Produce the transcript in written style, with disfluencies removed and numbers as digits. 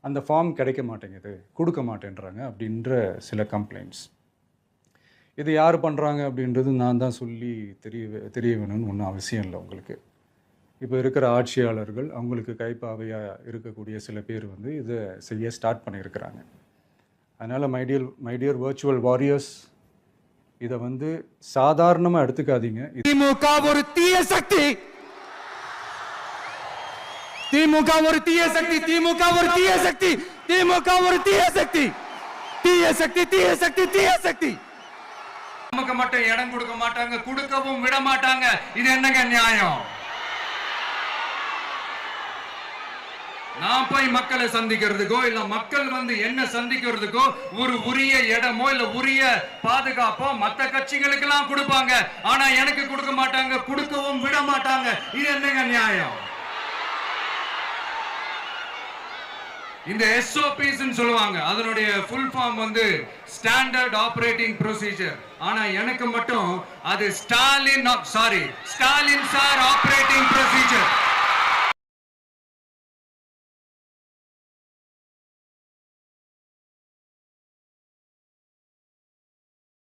அந்த ஃபார்ம் கிடைக்க மாட்டேங்குது, கொடுக்க மாட்டேன்றாங்க அப்படின்ற சில கம்ப்ளைண்ட்ஸ். இது யார் பண்ணுறாங்க அப்படின்றது நான் தான் சொல்லி தெரிய வேணும்னு ஒன்றும் அவசியம் இல்லை உங்களுக்கு. இப்போ இருக்கிற ஆட்சியாளர்கள் அவங்களுக்கு கைப்பாவையாக இருக்கக்கூடிய சில பேர் வந்து இதை செய்ய ஸ்டார்ட் பண்ணியிருக்கிறாங்க. அதனால் மைடியர் வர்ச்சுவல் வாரியர்ஸ், இதை வந்து சாதாரணமாக எடுத்துக்காதீங்க. திமுக ஒரு தீய சக்தி, திமுக ஒரு தீய சக்தி, திமுக ஒரு தீய சக்தி, திமுக ஒரு தீய சக்தி, தீய சக்தி, தீய சக்தி, தீய சக்தி. நமக்கு மட்டும் இடம் கொடுக்க மாட்டாங்க, கொடுக்கவும் விட மாட்டாங்க. இது என்னங்க நியாயம்? நான் போய் மக்களை சந்திக்கிறதுக்கோ இல்ல மக்கள் வந்து என்ன சந்திக்கிறதுக்கோ ஒரு உரிய இடமோ இல்ல உரிய பாதுகாப்போ மத்த கட்சிகளுக்கு எல்லாம் கொடுப்பாங்க. ஆனா எனக்கு கொடுக்க மாட்டாங்க, கொடுக்கவும் விட மாட்டாங்க. இது என்னங்க நியாயம்? இந்த SOPs சொல்லுவாங்க, அதனுடைய ஃபுல் ஃபார்ம் வந்து ஸ்டாண்டர்ட் ஆபரேட்டிங் ப்ரொசீஜர். ஆனா எனக்கு மட்டும் அது ஸ்டாலின் சார் ஆபரேட்டிங் ப்ரொசீஜர்.